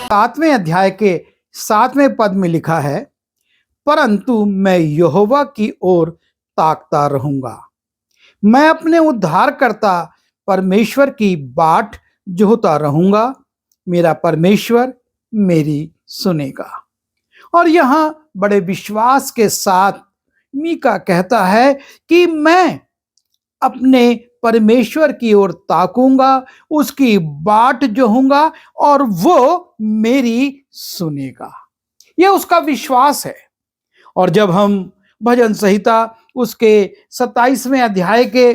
सातवें अध्याय के 7वें पद में लिखा है, परंतु मैं यहोवा की ओर ताकता रहूंगा। मैं अपने उद्धारकर्ता परमेश्वर की बाट जोहता रहूंगा। मेरा परमेश्वर मेरी सुनेगा। और यहां बड़े विश्वास के साथ मीका कहता है कि मैं अपने परमेश्वर की ओर ताकूंगा, उसकी बाट जोहूंगा और वो मेरी सुनेगा। यह उसका विश्वास है। और जब हम भजन संहिता उसके 27वें अध्याय के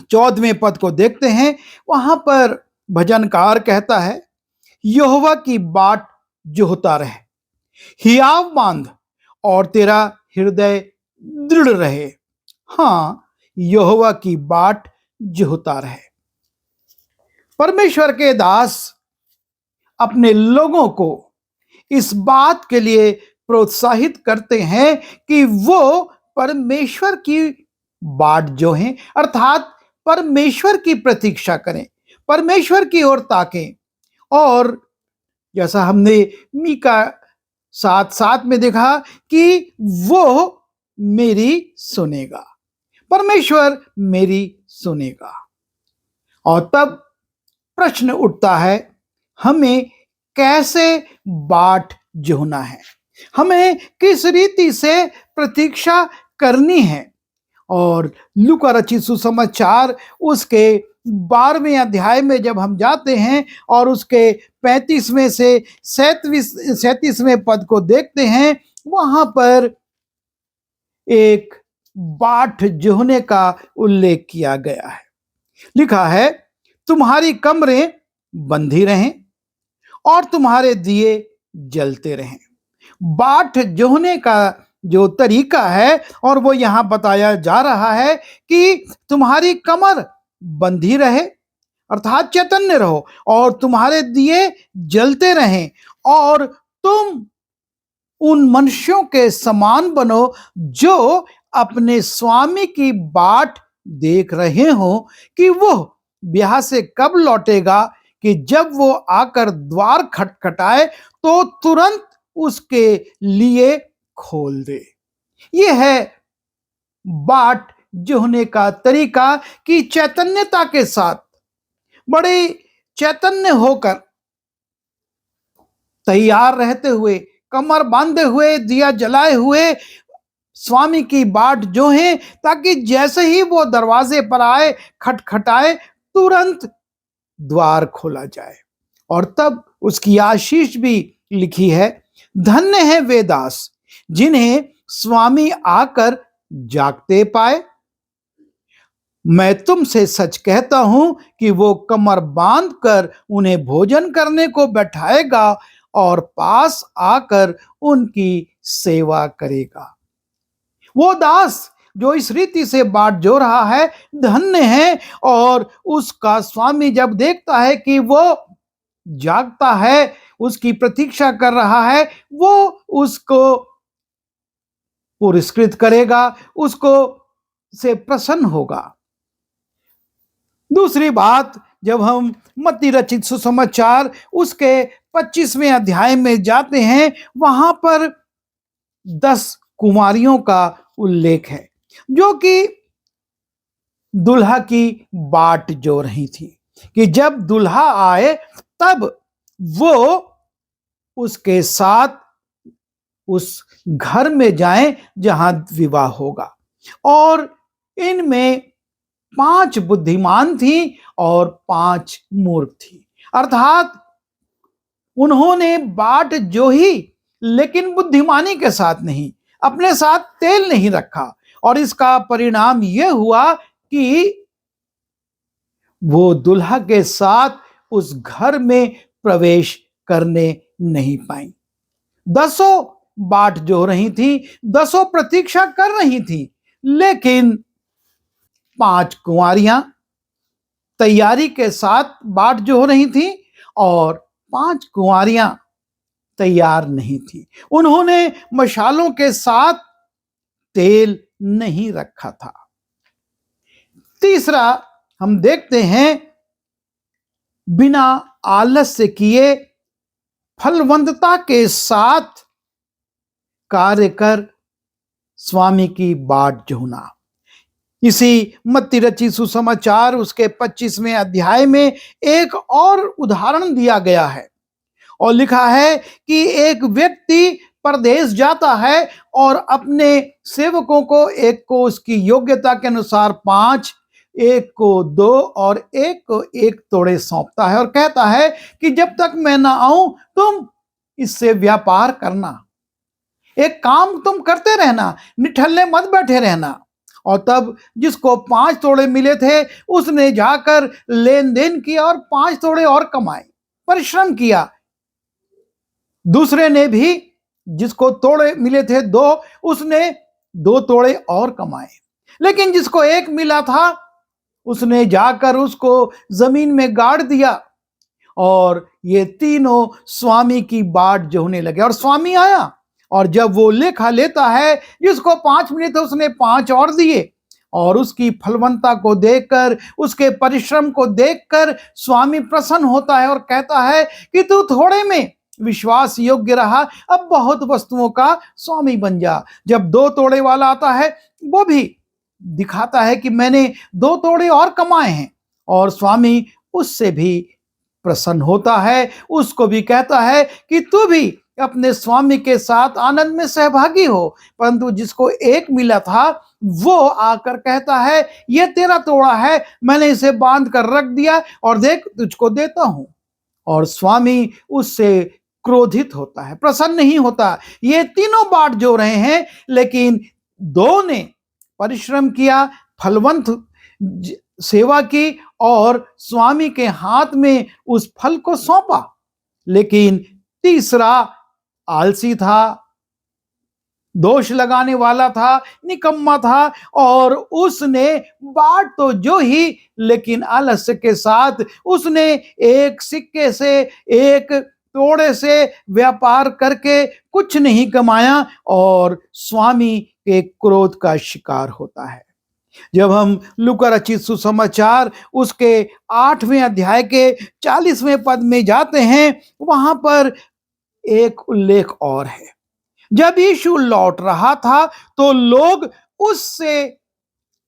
14वें पद को देखते हैं, वहां पर भजनकार कहता है, यहोवा की बाट जोहता रहे, हियाव बांध और तेरा हृदय दृढ़ रहे। हाँ, यहोवा की बाट जोहता रहे। परमेश्वर के दास अपने लोगों को इस बात के लिए प्रोत्साहित करते हैं कि वो परमेश्वर की बाट जोहें, अर्थात परमेश्वर की प्रतीक्षा करें, परमेश्वर की ओर ताकें। और जैसा हमने मीका 7:7 में देखा कि वो मेरी सुनेगा, परमेश्वर मेरी सुनेगा। और तब प्रश्न उठता है, हमें कैसे बाट जोहना है, हमें किस रीति से प्रतीक्षा करनी है। और लूका रचित सुसमाचार उसके 12वें अध्याय में जब हम जाते हैं और उसके 35वें से 37वें पद को देखते हैं, वहां पर एक बाट जोहने का उल्लेख किया गया है। लिखा है, तुम्हारी कमरें बंधी रहें और तुम्हारे दिए जलते रहें। बाट जोहने का जो तरीका है, और वो यहां बताया जा रहा है कि तुम्हारी कमर बंधी रहे, अर्थात चैतन्य रहो, और तुम्हारे दिए जलते रहें, और तुम उन मनुष्यों के समान बनो जो अपने स्वामी की बाट देख रहे हो कि वो ब्याह से कब लौटेगा, कि जब वो आकर द्वार खटखटाए तो तुरंत उसके लिए खोल दे। यह है बाट जोहने का तरीका कि चैतन्यता के साथ, बड़े चैतन्य होकर, तैयार रहते हुए, कमर बांधे हुए, दिया जलाए हुए स्वामी की बाट जोहें, ताकि जैसे ही वो दरवाजे पर आए, खटखटाए, तुरंत द्वार खोला जाए। और तब उसकी आशीष भी लिखी है, धन्य है वे दास जिन्हें स्वामी आकर जागते पाए। मैं तुमसे सच कहता हूं कि वो कमर बांधकर उन्हें भोजन करने को बैठाएगा और पास आकर उनकी सेवा करेगा। वो दास जो इस रीति से बाट जो रहा है, धन्य है। और उसका स्वामी जब देखता है कि वो जागता है, उसकी प्रतीक्षा कर रहा है, वो उसको पुरस्कृत करेगा, उसको से प्रसन्न होगा। दूसरी बात, जब हम मत्ती रचित सुसमाचार उसके 25वें अध्याय में जाते हैं, वहां पर 10 कुमारियों का उल्लेख है जो कि दुल्हा की बाट जो रही थी, कि जब दुल्हा आए तब वो उसके साथ उस घर में जाएं जहां विवाह होगा। और इनमें 5 बुद्धिमान थी और 5 मूर्ख थी, अर्थात उन्होंने बाट जोही, लेकिन बुद्धिमानी के साथ नहीं, अपने साथ तेल नहीं रखा। और इसका परिणाम यह हुआ कि वो दुल्हा के साथ उस घर में प्रवेश करने नहीं पाई। 10 बाट जो रही थी, 10 प्रतीक्षा कर रही थी, लेकिन 5 कुंवारियां तैयारी के साथ बाट जो रही थी और 5 कुंवारियां तैयार नहीं थी। उन्होंने मशालों के साथ तेल नहीं रखा था। तीसरा हम देखते हैं, बिना आलस से किए फलवंतता के साथ कार्य कर स्वामी की बाट जोहना। इसी मत्ती रचित सुसमाचार उसके 25वें अध्याय में एक और उदाहरण दिया गया है और लिखा है कि एक व्यक्ति परदेश जाता है और अपने सेवकों को, एक को उसकी योग्यता के अनुसार 5, एक को 2 और एक को 1 तोड़े सौंपता है और कहता है कि जब तक मैं ना आऊं तुम इससे व्यापार करना, एक काम तुम करते रहना, निठल्ले मत बैठे रहना। और तब जिसको 5 तोड़े मिले थे उसने जाकर लेन देन किया और 5 तोड़े और कमाए, परिश्रम किया। दूसरे ने भी, जिसको तोड़े मिले थे 2, उसने 2 तोड़े और कमाए। लेकिन जिसको 1 मिला था उसने जाकर उसको जमीन में गाड़ दिया और ये तीनों स्वामी की बाट जोहने लगे। और स्वामी आया और जब वो लेखा लेता है, जिसको 5 मिले थे उसने 5 और दिए और उसकी फलवंता को देखकर, उसके परिश्रम को देखकर स्वामी प्रसन्न होता है और कहता है कि तू थोड़े में विश्वास योग्य रहा, अब बहुत वस्तुओं का स्वामी बन जा। जब 2 तोड़े वाला आता है वो भी दिखाता है कि मैंने 2 तोड़े और कमाए हैं और स्वामी उससे भी प्रसन्न होता है, उसको भी कहता है कि तू भी अपने स्वामी के साथ आनंद में सहभागी हो। परंतु जिसको 1 मिला था वो आकर कहता है ये तेरा तोड़ा है, मैंने इसे बांध कर रख दिया और देख तुझको देता हूं। और स्वामी उससे क्रोधित होता है, प्रसन्न नहीं होता। ये तीनों बाट जो रहे हैं, लेकिन 2 ने परिश्रम किया, फलवंत सेवा की और स्वामी के हाथ में उस फल को सौंपा। लेकिन तीसरा आलसी था, दोष लगाने वाला था, निकम्मा था और उसने बाट तो जो ही, लेकिन आलस्य के साथ उसने 1 सिक्के से, 1 तोड़े से व्यापार करके कुछ नहीं कमाया और स्वामी के क्रोध का शिकार होता है। जब हम लूका रचित सुसमाचार उसके 8वें अध्याय के 40वें पद में जाते हैं, वहां पर एक उल्लेख और है। जब यीशु लौट रहा था तो लोग उससे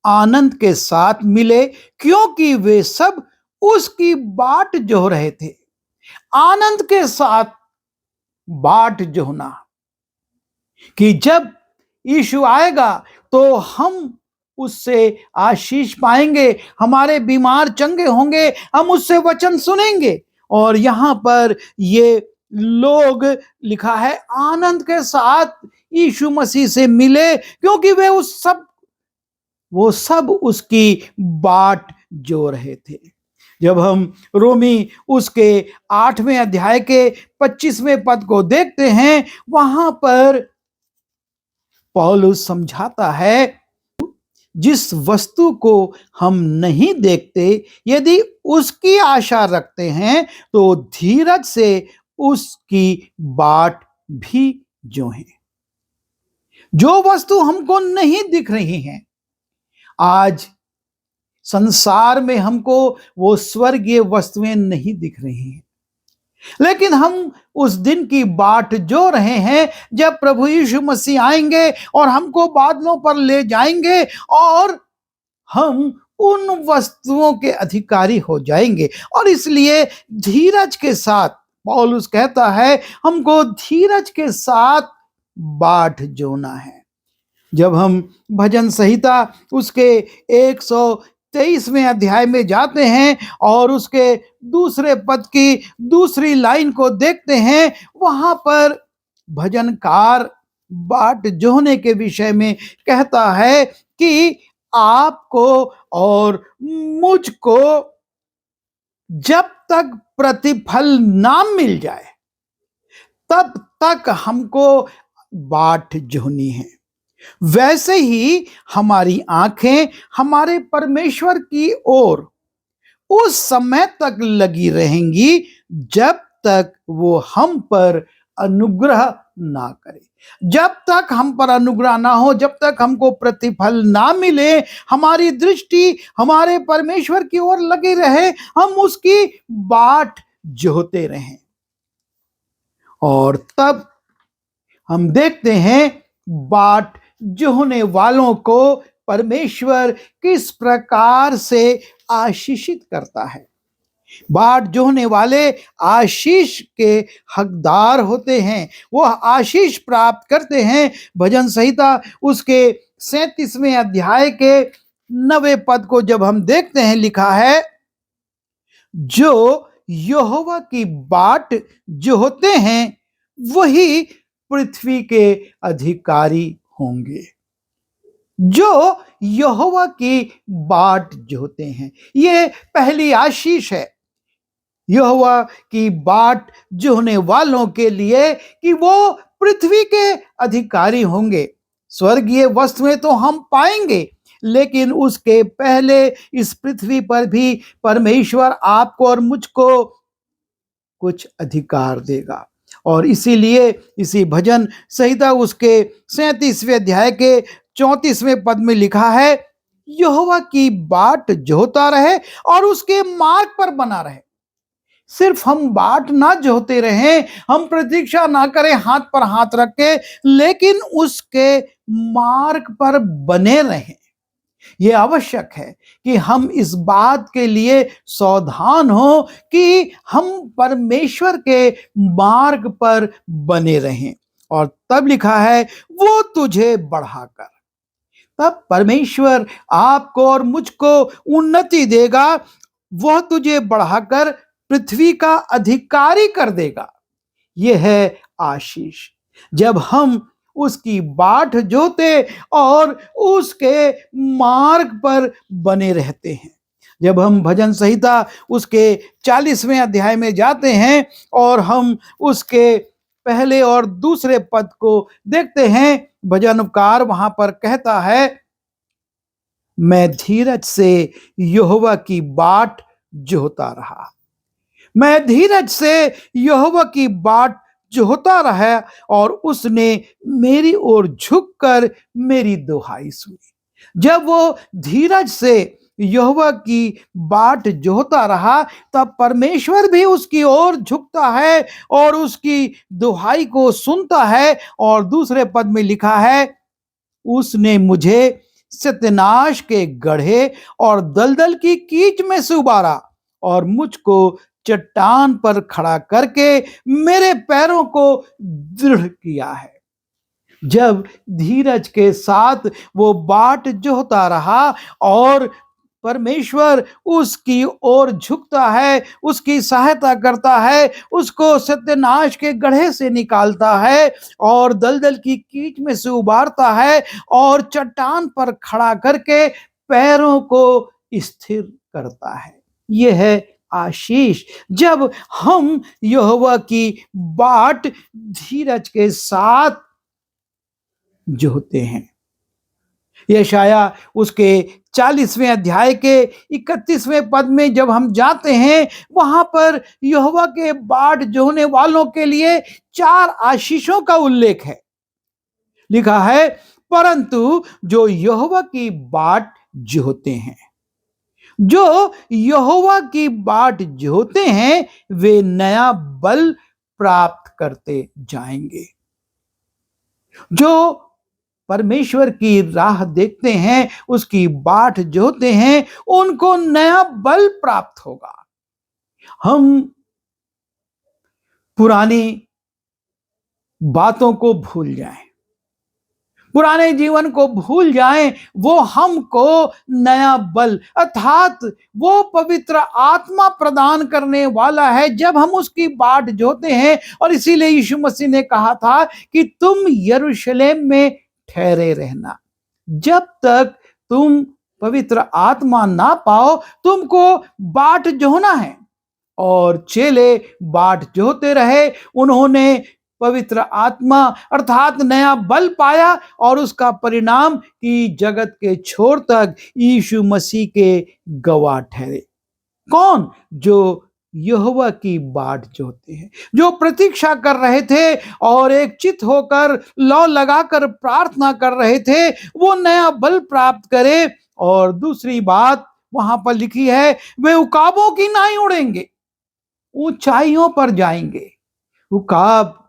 आनंद के साथ मिले, क्योंकि वे सब उसकी बाट जोह रहे थे। आनंद के साथ बाट जोहना कि जब यीशु आएगा तो हम उससे आशीष पाएंगे, हमारे बीमार चंगे होंगे, हम उससे वचन सुनेंगे। और यहां पर ये लोग लिखा है आनंद के साथ यीशु मसीह से मिले, क्योंकि वो सब उसकी बाट जो रहे थे। जब हम रोमी उसके 8वें अध्याय के 25वें पद को देखते हैं, वहां पर पौलुस समझाता है जिस वस्तु को हम नहीं देखते यदि उसकी आशा रखते हैं तो धीरज से उसकी बाट भी जोहें। जो वस्तु हमको नहीं दिख रही हैं, आज संसार में हमको वो स्वर्गीय वस्तुएं नहीं दिख रही हैं, लेकिन हम उस दिन की बाट जो रहे हैं जब प्रभु यीशु मसीह आएंगे और हमको बादलों पर ले जाएंगे और हम उन वस्तुओं के अधिकारी हो जाएंगे। और इसलिए धीरज के साथ पौलुस कहता है हमको धीरज के साथ बाट जोना है। जब हम भजन संहिता उसके 123वें अध्याय में जाते हैं और उसके दूसरे पद की दूसरी लाइन को देखते हैं, वहां पर भजनकार बाट जोहने के विषय में कहता है कि आपको और मुझको जब तक प्रतिफल ना मिल जाए तब तक हमको बाट जोहनी है। वैसे ही हमारी आंखें हमारे परमेश्वर की ओर उस समय तक लगी रहेंगी जब तक वो हम पर अनुग्रह ना करे। जब तक हम पर अनुग्रह ना हो, जब तक हमको प्रतिफल ना मिले, हमारी दृष्टि हमारे परमेश्वर की ओर लगी रहे, हम उसकी बाट जोहते रहें। और तब हम देखते हैं बाट जोहने वालों को परमेश्वर किस प्रकार से आशीषित करता है। बाट जोहने वाले आशीष के हकदार होते हैं, वो आशीष प्राप्त करते हैं। भजन संहिता उसके 37वें अध्याय के 9वें पद को जब हम देखते हैं, लिखा है, जो यहोवा की बाट जोहते हैं वही पृथ्वी के अधिकारी होंगे। जो यहोवा की बाट जोहते हैं, ये पहली आशीष है यहोवा की बाट जोहने वालों के लिए कि वो पृथ्वी के अधिकारी होंगे। स्वर्गीय वस्तुएं तो हम पाएंगे, लेकिन उसके पहले इस पृथ्वी पर भी परमेश्वर आपको और मुझको कुछ अधिकार देगा। और इसीलिए इसी भजन संहिता उसके 37वें अध्याय के 34वें पद में लिखा है, यहोवा की बाट जोहता रहे और उसके मार्ग पर बना रहे। सिर्फ हम बाट ना जोहते रहें, हम प्रतीक्षा ना करें हाथ पर हाथ रख के, लेकिन उसके मार्ग पर बने रहें। यह आवश्यक है कि हम इस बात के लिए सावधान हो कि हम परमेश्वर के मार्ग पर बने रहें। और तब लिखा है, वो तुझे बढ़ाकर, तब परमेश्वर आपको और मुझको उन्नति देगा, वह तुझे बढ़ाकर पृथ्वी का अधिकारी कर देगा। यह है आशीष। जब हम उसकी बाट जोते और उसके मार्ग पर बने रहते हैं। जब हम भजन संहिता उसके 40वें अध्याय में जाते हैं और हम उसके पहले और दूसरे पद को देखते हैं, भजनकार वहां पर कहता है, मैं धीरज से यहोवा की बाट जोहता रहा। मैं धीरज से यहोवा की बाट जोहता रहा और उसने मेरी ओर झुककर मेरी दुहाई सुनी। जब वो धीरज से यहोवा की बाट जोहता रहा, तब परमेश्वर भी उसकी ओर झुकता है और उसकी दुहाई को सुनता है। और दूसरे पद में लिखा है, उसने मुझे सत्यानाश के गड्ढे और दलदल की कीच में से उबारा और मुझको चट्टान पर खड़ा करके मेरे पैरों को दृढ़ किया है। जब धीरज के साथ वो बाट जोहता रहा और परमेश्वर उसकी ओर झुकता है, उसकी सहायता करता है, उसको सत्यानाश के गड्ढे से निकालता है और दलदल की कीच में से उबारता है और चट्टान पर खड़ा करके पैरों को स्थिर करता है। यह है आशीष, जब हम यहोवा की बाट धीरज के साथ जोहते हैं। यशाया उसके 40वें अध्याय के 31वें पद में जब हम जाते हैं, वहां पर यहोवा के बाट जोहने वालों के लिए 4 आशीषों का उल्लेख है। लिखा है, परंतु जो यहोवा की बाट जोहते हैं, जो यहोवा की बाट जोहते हैं, वे नया बल प्राप्त करते जाएंगे। जो परमेश्वर की राह देखते हैं, उसकी बाट जोहते हैं, उनको नया बल प्राप्त होगा। हम पुरानी बातों को भूल जाएं, पुराने जीवन को भूल जाएं, वो हमको नया बल अर्थात वो पवित्र आत्मा प्रदान करने वाला है जब हम उसकी बाट जोहते हैं। और इसीलिए यीशु मसीह ने कहा था कि तुम यरूशलेम में ठहरे रहना, जब तक तुम पवित्र आत्मा ना पाओ, तुमको बाट जोहना है। और चेले बाट जोहते रहे, उन्होंने पवित्र आत्मा अर्थात नया बल पाया और उसका परिणाम कि जगत के छोर तक यीशु मसीह के गवाह ठहरे। कौन? जो यहोवा की बाट जोहते हैं, जो प्रतीक्षा कर रहे थे और एक चित होकर लौ लगाकर प्रार्थना कर रहे थे, वो नया बल प्राप्त करे। और दूसरी बात वहां पर लिखी है, वे उकाबों की नाई उड़ेंगे, ऊंचाइयों पर जाएंगे। उकाब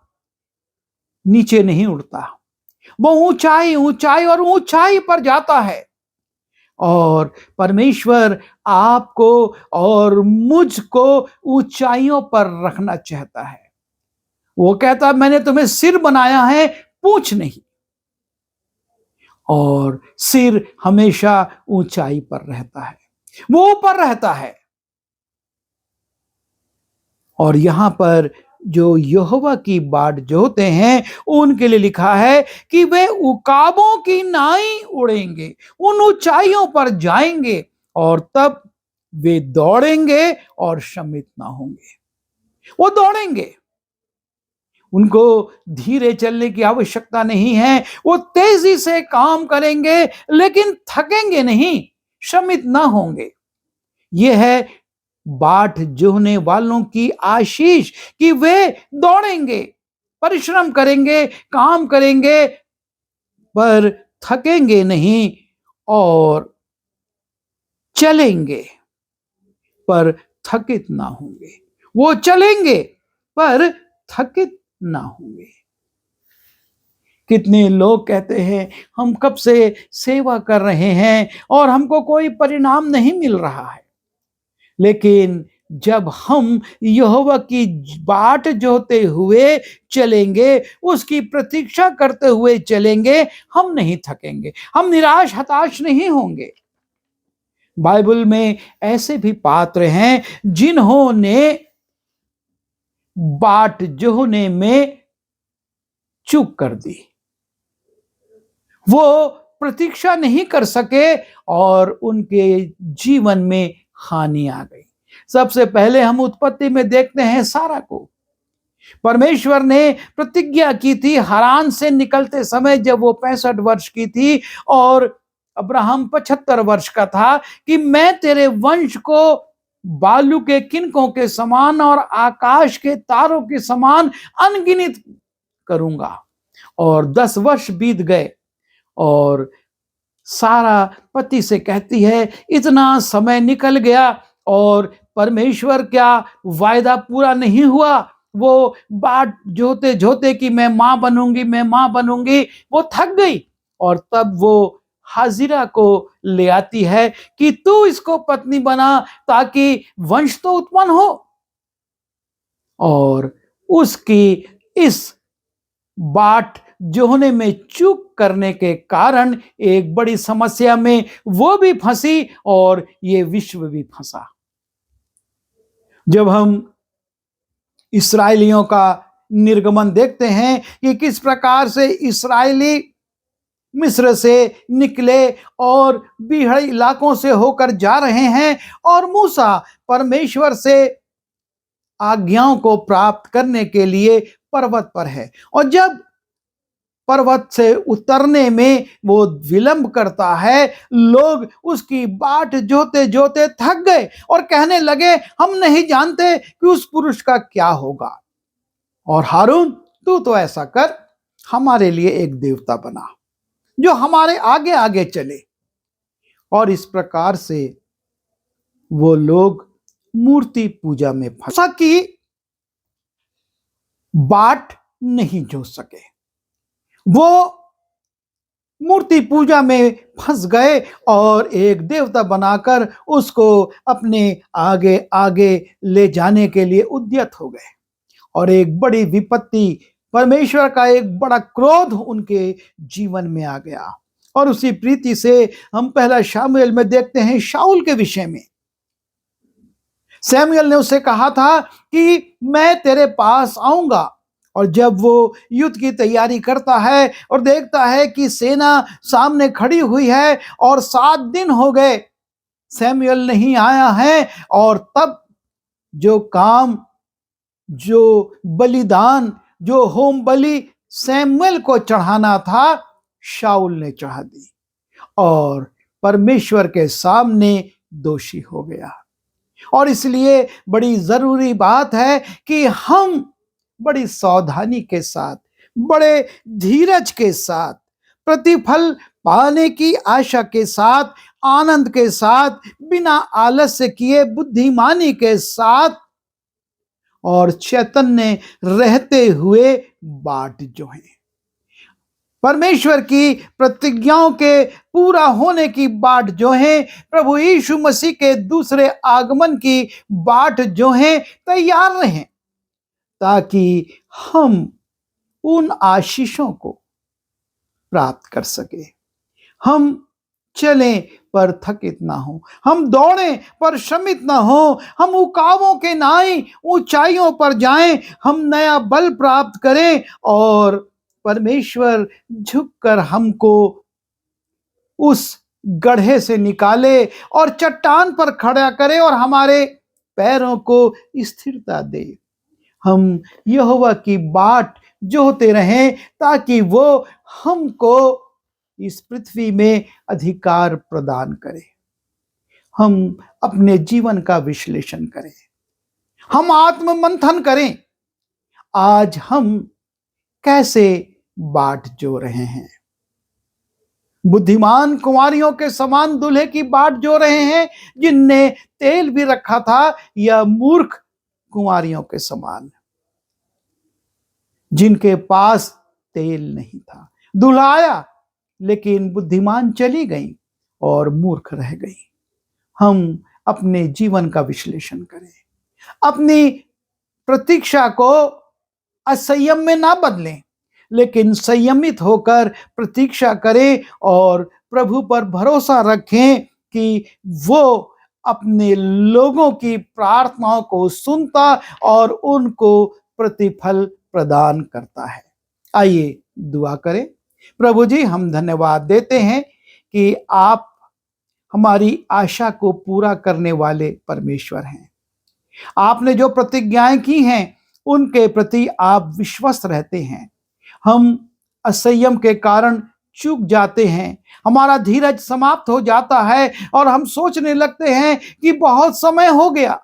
नीचे नहीं उड़ता, वो ऊंचाई ऊंचाई और ऊंचाई पर जाता है। और परमेश्वर आपको और मुझको ऊंचाइयों पर रखना चाहता है। वो कहता है मैंने तुम्हें सिर बनाया है, पूंछ नहीं। और सिर हमेशा ऊंचाई पर रहता है, वो ऊपर रहता है। और यहां पर जो यहोवा की बाट जोहते हैं उनके लिए लिखा है कि वे उकाबों की नाई उड़ेंगे, उन ऊंचाइयों पर जाएंगे और तब वे दौड़ेंगे और शमित ना होंगे। वो दौड़ेंगे, उनको धीरे चलने की आवश्यकता नहीं है, वो तेजी से काम करेंगे लेकिन थकेंगे नहीं, शमित ना होंगे। यह है बाट जोहने वालों की आशीष कि वे दौड़ेंगे, परिश्रम करेंगे, काम करेंगे, पर थकेंगे नहीं, और चलेंगे पर थकित ना होंगे। वो चलेंगे पर थकित ना होंगे। कितने लोग कहते हैं हम कब से सेवा कर रहे हैं और हमको कोई परिणाम नहीं मिल रहा है। लेकिन जब हम यहोवा की बाट जोहते हुए चलेंगे, उसकी प्रतीक्षा करते हुए चलेंगे, हम नहीं थकेंगे, हम निराश हताश नहीं होंगे। बाइबल में ऐसे भी पात्र हैं जिन्होंने बाट जोहने में चूक कर दी, वो प्रतीक्षा नहीं कर सके और उनके जीवन में हानि आ गई। सबसे पहले हम उत्पत्ति में देखते हैं सारा को। परमेश्वर ने प्रतिज्ञा की थी हारान से निकलते समय, जब वो 65 वर्ष की थी और अब्राहम 75 वर्ष का था, कि मैं तेरे वंश को बालू के किनकों के समान और आकाश के तारों के समान अनगिनत करूंगा। और 10 वर्ष बीत गए और सारा पति से कहती है इतना समय निकल गया और परमेश्वर क्या वायदा पूरा नहीं हुआ। वो बाट जोते जोते कि मैं मां बनूंगी, मैं मां बनूंगी, वो थक गई। और तब वो हाजिरा को ले आती है कि तू इसको पत्नी बना ताकि वंश तो उत्पन्न हो। और उसकी इस बाट जोहने में चूक करने के कारण एक बड़ी समस्या में वो भी फंसी और ये विश्व भी फंसा। जब हम इस्राएलियों का निर्गमन देखते हैं कि किस प्रकार से इस्राएली मिस्र से निकले और बीहड़ इलाकों से होकर जा रहे हैं, और मूसा परमेश्वर से आज्ञाओं को प्राप्त करने के लिए पर्वत पर है, और जब पर्वत से उतरने में वो विलंब करता है, लोग उसकी बाट जोते जोते थक गए और कहने लगे हम नहीं जानते कि उस पुरुष का क्या होगा। और हारून तू तो ऐसा कर, हमारे लिए एक देवता बना जो हमारे आगे आगे चले। और इस प्रकार से वो लोग मूर्ति पूजा में फंसा कि बाट नहीं जोत सके, वो मूर्ति पूजा में फंस गए और एक देवता बनाकर उसको अपने आगे आगे ले जाने के लिए उद्यत हो गए। और एक बड़ी विपत्ति, परमेश्वर का एक बड़ा क्रोध उनके जीवन में आ गया। और उसी प्रीति से हम पहला शामुएल में देखते हैं शाऊल के विषय में। सैमुएल ने उसे कहा था कि मैं तेरे पास आऊंगा, और जब वो युद्ध की तैयारी करता है और देखता है कि सेना सामने खड़ी हुई है और 7 दिन हो गए सैमुएल नहीं आया है, और तब जो काम, जो बलिदान, जो होम बलि सैमुएल को चढ़ाना था, शाऊल ने चढ़ा दी और परमेश्वर के सामने दोषी हो गया। और इसलिए बड़ी जरूरी बात है कि हम बड़ी सावधानी के साथ, बड़े धीरज के साथ, प्रतिफल पाने की आशा के साथ, आनंद के साथ, बिना आलस्य किए बुद्धिमानी के साथ और चैतन्य रहते हुए बाट जो है। परमेश्वर की प्रतिज्ञाओं के पूरा होने की बाट जो है, प्रभु यीशु मसीह के दूसरे आगमन की बाट जो है, तैयार रहें, ताकि हम उन आशीषों को प्राप्त कर सके। हम चलें पर थकित ना हो, हम दौड़ें पर श्रमित ना हो, हम उकाबों के नाई ऊंचाइयों पर जाएं, हम नया बल प्राप्त करें और परमेश्वर झुककर हमको उस गड्ढे से निकाले और चट्टान पर खड़ा करे और हमारे पैरों को स्थिरता दे। हम यहोवा की बाट जोहते रहें, ताकि वो हमको इस पृथ्वी में अधिकार प्रदान करे। हम अपने जीवन का विश्लेषण करें, हम आत्म मंथन करें, आज हम कैसे बाट जो रहे हैं। बुद्धिमान कुंवारियों के समान दूल्हे की बाट जो रहे हैं, जिनने तेल भी रखा था, या मूर्ख कुंवारियों के समान जिनके पास तेल नहीं था। दूल्हा आया, लेकिन बुद्धिमान चली गई और मूर्ख रह गई। हम अपने जीवन का विश्लेषण करें, अपनी प्रतीक्षा को असंयम में ना बदलें, लेकिन संयमित होकर प्रतीक्षा करें और प्रभु पर भरोसा रखें कि वो अपने लोगों की प्रार्थनाओं को सुनता और उनको प्रतिफल प्रदान करता है। आइए दुआ करें। प्रभु जी, हम धन्यवाद देते हैं कि आप हमारी आशा को पूरा करने वाले परमेश्वर हैं। आपने जो प्रतिज्ञाएं की हैं, उनके प्रति आप विश्वस्त रहते हैं। हम असंयम के कारण चूक जाते हैं, हमारा धीरज समाप्त हो जाता है और हम सोचने लगते हैं कि बहुत समय हो गया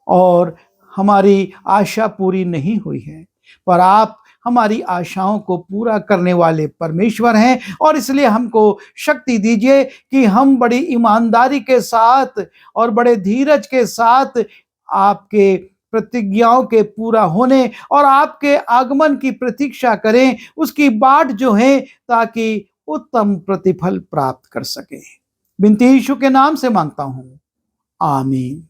और हमारी आशा पूरी नहीं हुई है। पर आप हमारी आशाओं को पूरा करने वाले परमेश्वर हैं, और इसलिए हमको शक्ति दीजिए कि हम बड़ी ईमानदारी के साथ और बड़े धीरज के साथ आपके प्रतिज्ञाओं के पूरा होने और आपके आगमन की प्रतीक्षा करें, उसकी बाट जो है, ताकि उत्तम प्रतिफल प्राप्त कर सके। बिनती यीशु के नाम से मांगता हूं, आमीन।